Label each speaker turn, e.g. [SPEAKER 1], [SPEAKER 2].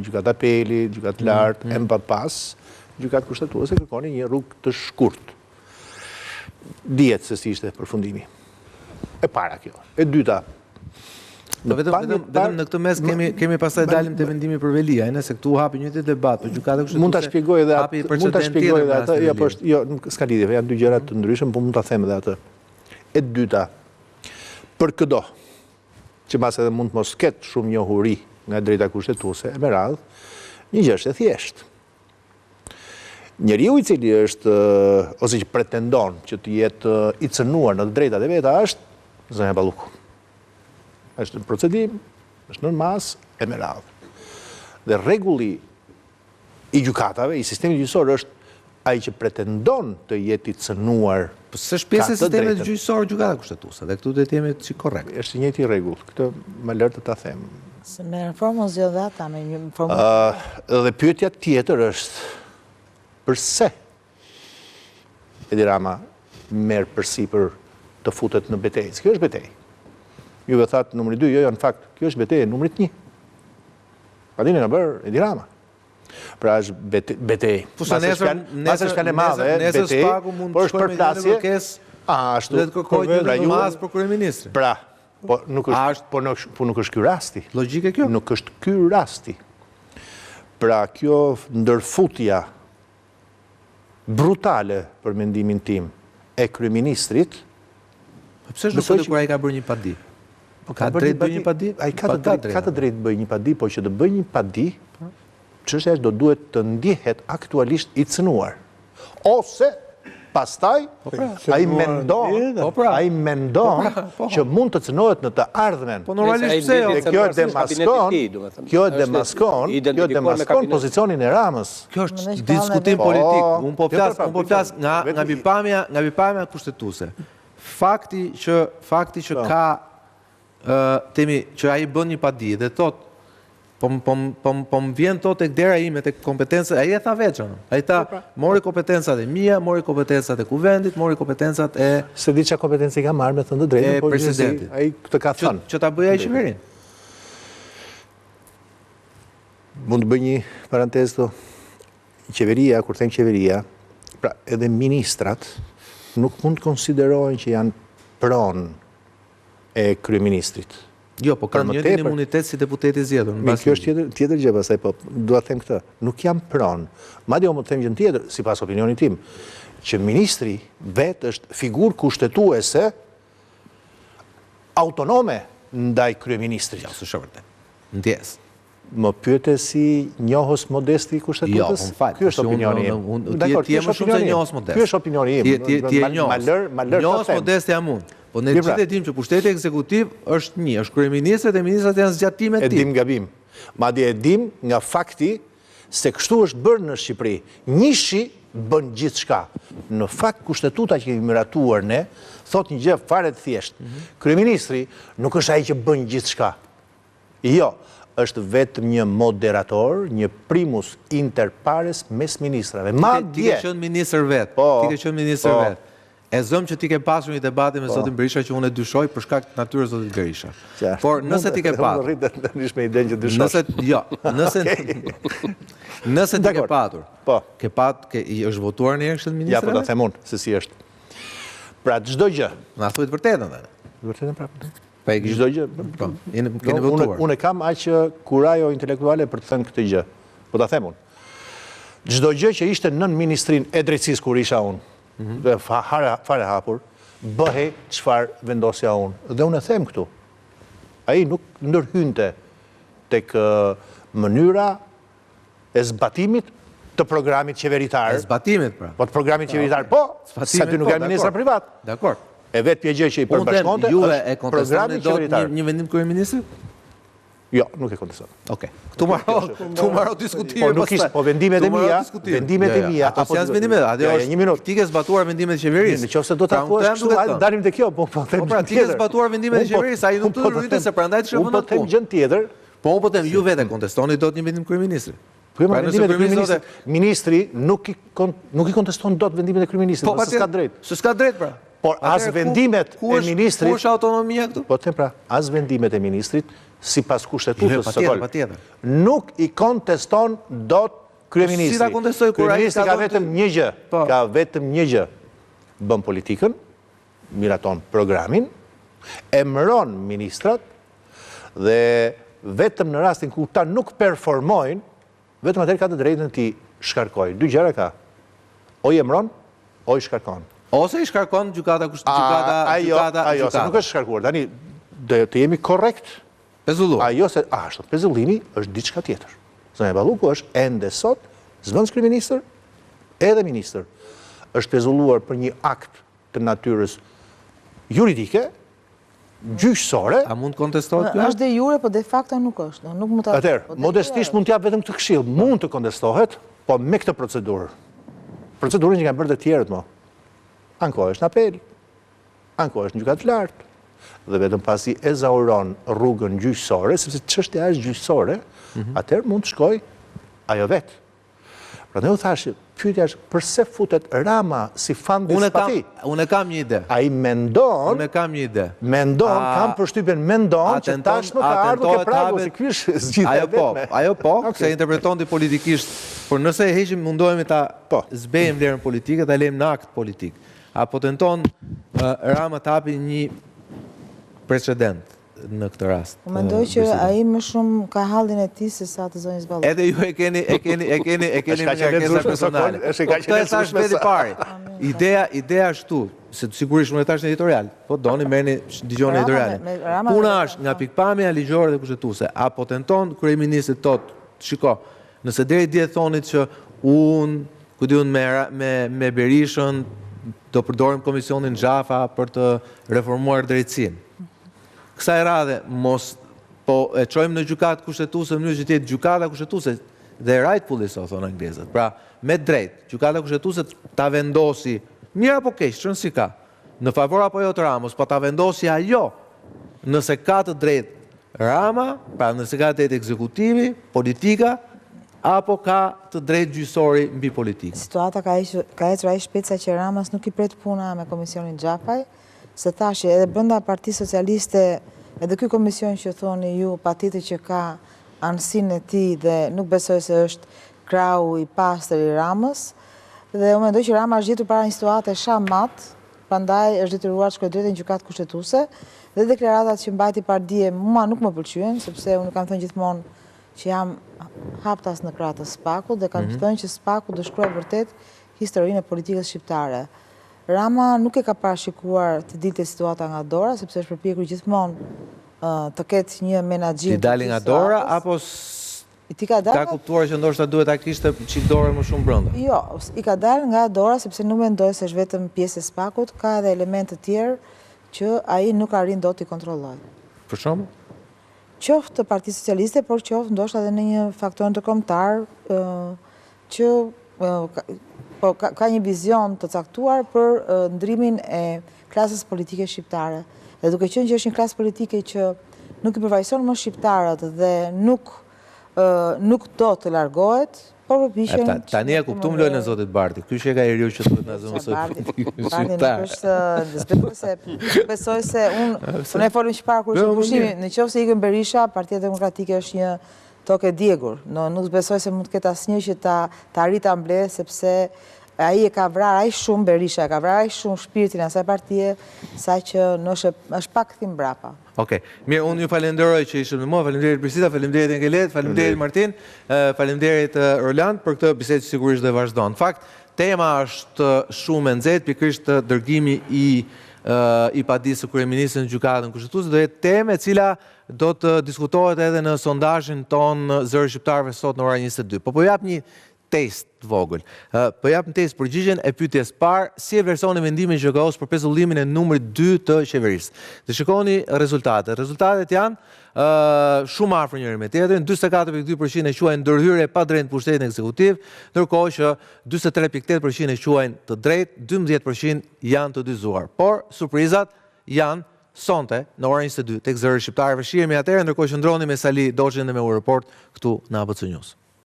[SPEAKER 1] gjykat apeli, gjykat lartë, e më pas, gjykat kushtetuese kërkoni një rrugë të shkurt. Dihet se si ishte përfundimi. E para kjo. E dyta,
[SPEAKER 2] Vetëm në këtë mes kemi pastaj dalim te vendimi për Velia, nëse këtu hapi një debat, por gjykata kushtetuese
[SPEAKER 1] mund ta shpjegoj edhe atë, jo, s'ka lidhje, janë dy gjëra të ndryshme, por mund ta them edhe atë. E dyta, për këdo që mbas edhe mund mos ketë shumë njohuri nga drejta kushtetuese, e me radhë, një gjë është e thjeshtë. Njeriu i cili është ose që pretendon që të jetë i cënuar në të drejtat e veta është Zonja Balluku. Është në procedim, është në mas, e me radhë. Dhe rregulli i gjykatave, i sistemit gjyqësor është ai që pretendon të jetë i cënuar.
[SPEAKER 2] Po s'është pjesë e sistemit gjyqësor gjykata kushtetuese, dhe këtu do të jemi si korrekt.
[SPEAKER 1] Është i njëjti rregull, këtë më lër të ta them.
[SPEAKER 3] Se me reformën zgjedhata me një reformë.
[SPEAKER 1] Dhe pyetja tjetër është përse Edi Rama merr përsipër të futet në betejë. Kjo është betejë. Juve thatë numri 2, jo, në fakt, kjo është betejë numrit 1. Padini ka bërë Edi Rama. Pra është betejë. Pasë shkallë e madhe, betejë, por është përplasje. Ashtu.
[SPEAKER 2] Dhe të kërkojë një mas për kryeministrin.
[SPEAKER 1] Pra, po nuk është ky rasti.
[SPEAKER 2] Logjike kjo?
[SPEAKER 1] Nuk është ky rasti. Pra, kjo ndërfutja brutale për mendimin tim e kryeministrit.
[SPEAKER 2] Pse është nuk kur ai ka bërë një padi? Ka drejt bëj një padi?
[SPEAKER 1] Ai ka të drejt bëj një padi, po që të bëj një padi, çështja është do duhet të ndihet aktualisht i cënuar. Ose pastaj ai mendon që mund të cënohet në të ardhmen.
[SPEAKER 2] Po normalisht pse jo?
[SPEAKER 1] Kjo e demaskon pozicionin e Ramës.
[SPEAKER 2] Kjo është diskutim politik. Unë po flas nga bipamja kushtetuese. Fakti që ka temi që ai bën një padi dhe thot po më vjen thot tek dera ime tek kompetencat, ai e tha veçën. Ai tha mori kompetencat e mia, mori kompetencat e kuvendit, mori kompetencat e
[SPEAKER 1] se di çka kompetencë ka marrë me thënë të drejtën,
[SPEAKER 2] po presidentit.
[SPEAKER 1] Ai këtë ka thënë.
[SPEAKER 2] Që ta bëjë ai qeverinë.
[SPEAKER 1] Mund të bëj një parantezë këtu. Qeveria, kur them qeveria, pra edhe ministrat nuk mund të konsiderohen që janë pronë e kryeministrit.
[SPEAKER 2] Jo, po kanë një imunitet si deputeti zgjedhur.
[SPEAKER 1] Kjo është tjetër gjë pastaj, po dua të them këtë. Nuk jam pronë. Madje unë të them gjë tjetër, sipas opinionit tim, që ministri vetë është figurë kushtetuese autonome ndaj kryeministrit.
[SPEAKER 2] Ja, s'është vërtet. Ndjes.
[SPEAKER 1] Më pyete si njohës modesti kushtetues?
[SPEAKER 2] Jo, më fal.
[SPEAKER 1] Ky është opinioni im.
[SPEAKER 2] Ti je më shumë se njohës modest.
[SPEAKER 1] Ky është opinioni im.
[SPEAKER 2] Ti je njohës.
[SPEAKER 1] Ma lër
[SPEAKER 2] njohës modest jam unë. Po ne gjithë e dim që pushteti ekzekutiv është një, është kryeministri dhe ministrat janë zgjatime të tij.
[SPEAKER 1] E dim gabim. Madje e dim nga fakti se kështu është bërë në Shqipëri. Njëshi bën gjithçka. Në fakt kushtetuta që kemi miratuar ne thot një gjë fare të thjeshtë. Kryeministri nuk është ai që bën gjithçka. Jo, është vetëm një moderator, një primus inter pares mes ministrave.
[SPEAKER 2] Ti ke qenë ministër vet. Ti ke qenë ministër vet. E zëm që ti ke pasur një debate me zotin Berisha që unë e dyshoj për shkak të natyrës zotit Berisha. Por nëse ti ke patur.
[SPEAKER 1] Me idenë që dyshosh.
[SPEAKER 2] Nëse ti ke patur. Është votuar një kështu ministrave?
[SPEAKER 1] Ja, po ta them unë se si është. Pra çdo gjë.
[SPEAKER 2] Na thuaj të vërtetën atë.
[SPEAKER 1] Vërtetën prapë.
[SPEAKER 2] Pa
[SPEAKER 1] çdo gjë.
[SPEAKER 2] Po, keni votuar.
[SPEAKER 1] Unë kam aq kurajo intelektuale për të thënë këtë gjë. Po ta them unë. Çdo gjë që ishte nën ministrinë e drejtësisë kur isha unë. Dhe fare hapur, bëhej çfarë vendosja unë. Dhe unë e them këtu. Ai nuk ndërhynte tek mënyra e zbatimit të programit qeveritar.
[SPEAKER 2] E zbatimit, pra.
[SPEAKER 1] Po të programit qeveritar, po, se ty nuk janë ministra privat.
[SPEAKER 2] Dakor.
[SPEAKER 1] E vetë pjegje që i përbashkonte
[SPEAKER 2] është programi qeveritar. Një vendim kryeministrit?
[SPEAKER 1] Jo, nuk e konteston.
[SPEAKER 2] Okej. Këtu marrë diskutime.
[SPEAKER 1] Po vendimet e mia.
[SPEAKER 2] Ato janë vendimet.
[SPEAKER 1] Një minutë.
[SPEAKER 2] Ti ke zbatuar vendimet e qeverisë.
[SPEAKER 1] Nëse do ta thuash kështu, dalim te kjo, po them.
[SPEAKER 2] Po pra, ti ke zbatuar vendimet e qeverisë, ai nuk do të rritet se prandaj të shkon atë.
[SPEAKER 1] Po them gjën tjetër.
[SPEAKER 2] Po unë po them, ju vetë kontestoni dot një vendim kryeministrit.
[SPEAKER 1] Po vendimet e kryeministrit. Ministri nuk i konteston dot vendimet e kryeministrit, sepse s'ka drejt.
[SPEAKER 2] S'ka drejt pra.
[SPEAKER 1] Por as vendimet e ministrit.
[SPEAKER 2] Ku është autonomia këtu?
[SPEAKER 1] Po them pra, as vendimet e ministrit sipas kushtetutës së
[SPEAKER 2] patjetër,
[SPEAKER 1] Kosovës.
[SPEAKER 2] patjetër.
[SPEAKER 1] Nuk i konteston dot kryeministri.
[SPEAKER 2] Si ta kontestoj kur ai
[SPEAKER 1] Kryeministri ka vetëm një gjë, ka vetëm një gjë. Bën politikën, miraton programin, emëron ministrat dhe vetëm në rastin ku ta nuk performojnë, vetëm atëherë ka të drejtën ti shkarkoj. Dy gjëra ka. O i emëron, o i shkarkon.
[SPEAKER 2] Ose i shkarkon gjykata
[SPEAKER 1] Ajo, se nuk është shkarkuar. Tani, të jemi korrekt.
[SPEAKER 2] Pezulluar.
[SPEAKER 1] Ajo se, ashtu, pezullimi është diçka tjetër. Zonja Balluku është ende sot, zëvendës kryeministër, edhe ministër. Është pezulluar për një akt të natyrës juridike, gjyqësore.
[SPEAKER 2] A mund kontestohet kjo?
[SPEAKER 3] Është de jure, po de facto nuk është. Nuk mund ta.
[SPEAKER 1] Atëherë, modestisht mund t'jap vetëm këtë këshill, mund të kontestohet, po me këtë procedurë. Procedurën që kanë bërë të tjerët më. Ankohesh në apel, ankohesh në gjykatë lartë, dhe vetëm pasi e zauron rrugën gjyqësore, sepse çështja është gjyqësore, atëherë mund të shkoj ajo vetë. Pra ne u thashë, pyetja është pse futet Rama si fandis pa fi?
[SPEAKER 2] Unë kam një ide.
[SPEAKER 1] Ai mendon,
[SPEAKER 2] Unë kam një ide.
[SPEAKER 1] kam përshtypjen mendon që tashmë ka ardhur ke pragu, se ky është zgjidhja vetme.
[SPEAKER 2] Ajo po, se interpreton ti politikisht, por nëse e heqim mundohemi ta zbejmë vlerën politike, ta lejmë në akt politik. Apo tenton Rama të hapi një precedent në këtë rast.
[SPEAKER 3] Unë mendoj që ai më shumë ka hallin e tij se sa të zonjës Balluku.
[SPEAKER 2] Edhe ju e keni me ngarkesa personale. Këtë e thash veti pari. Ideja është tu, se sigurisht unë e thash në editorial, po doni merrni dëgjoni editorialin. Puna është nga pikpamja ligjore dhe kushtetuese, apo tenton kryeministri tot, shiko, nëse deri dje thonit që ku diun me Berishën do përdorim komisionin Xhafa për të reformuar drejtësinë. Kësaj radhe, mos po e çojmë në gjykatë kushtetuese në mënyrë që të jetë gjykata kushtetuese dhe rightfully so thonë anglezët. Pra, me drejt, gjykata kushtetuese ta vendosi, mirë apo keq, çon si ka, në favor apo jo të Ramës, po ta vendosi ajo nëse ka të drejtë Rama, pra nëse ka të drejtë ekzekutivi, politika, apo ka të drejtë gjyqësori mbi politikën.
[SPEAKER 3] Situata ka ecur ai shpejt sa që Ramas nuk i pret puna me komisionin Xhafaj, se thashë edhe brenda Partisë Socialiste, edhe ky komision që thoni ju, patjetër që ka anësinë e tij dhe nuk besoj se është krau i pastër i Ramës, dhe unë mendoj që Rama është gjetur para një situate shamat, prandaj është detyruar të shkojë drejt në gjykatë kushtetuese, dhe deklaratat që mbajti Pardie mua nuk më pëlqyen, sepse unë kam thënë gjithmonë që jam haptas në krah të Spakut dhe kam thënë që Spaku do shkruaj vërtet historinë e politikës shqiptare. Rama nuk e ka parashikuar të dilte situata nga dora, sepse është përpjekur gjithmonë të ketë një menaxhim.
[SPEAKER 2] Ti dali nga dora apo ka kuptuar që ndoshta duhet ta kishte çik dorën më shumë brenda?
[SPEAKER 3] Jo, i ka dalë nga dora sepse nuk mendoj se është vetëm pjesë e Spakut, ka edhe elemente të tjerë që ai nuk arrin dot i kontrollojë.
[SPEAKER 2] Për shembull?
[SPEAKER 3] Qoftë të Partisë Socialiste, por qoftë ndoshta edhe në një faktor ndërkombëtar që ka një vizion të caktuar për ndrimin e klasës politike shqiptare. Dhe duke qenë që është një klasë politike që nuk i përfaqëson më shqiptarët dhe nuk do të largohet, por përpiqen.
[SPEAKER 2] Tani e kuptuam lojën e zotit Barti. Ky që ka i riu që duhet na zëvendësoj politikën shqiptare. Besoj se unë e folëm që para kur ishte pushimi, nëse ikën Berisha, Partia Demokratike është një tokë e djegur. Nuk besoj se mund të ketë asnjë që ta arrit ta mbledhë, sepse ai e ka vrarë ai shumë Berisha, ka vrarë ai shumë shpirtin e asaj partie, saqë është pak kthim mbrapa. Okej. Mirë, unë ju falenderoj që ishit me mua, faleminderit Prisita, faleminderit Engelet, faleminderit Martin, faleminderit Roland për këtë bisedë që sigurisht do të vazhdon. Në fakt, tema është shumë e nxehtë, pikërisht dërgimi i padisë së kryeministrit në gjykatën kushtetuese, do jetë temë e cila do të diskutohet edhe në sondazhin ton Zëri Shqiptarëve sot në orën 22. Po jap një test vogël. Po jap një test përgjigjen e pyetjes parë, si e vlerësoni mendimin e GKO-s për pezullimin e numrit 2 të qeverisë. Dhe shikoni rezultatet. Rezultatet janë shumë afër njëri me tjetrin, 44.2% e quajnë ndërhyrje pa drejtë në pushtetin ekzekutiv, ndërkohë që 43.8% e quajnë të drejtë, 12% janë të dyzuar. Por surprizat janë sonte në orën 22 tek Zëri Shqiptarëve. Shihemi atëherë, ndërkohë që ndroni me Sali Doçhin dhe me Europort këtu në ABC News.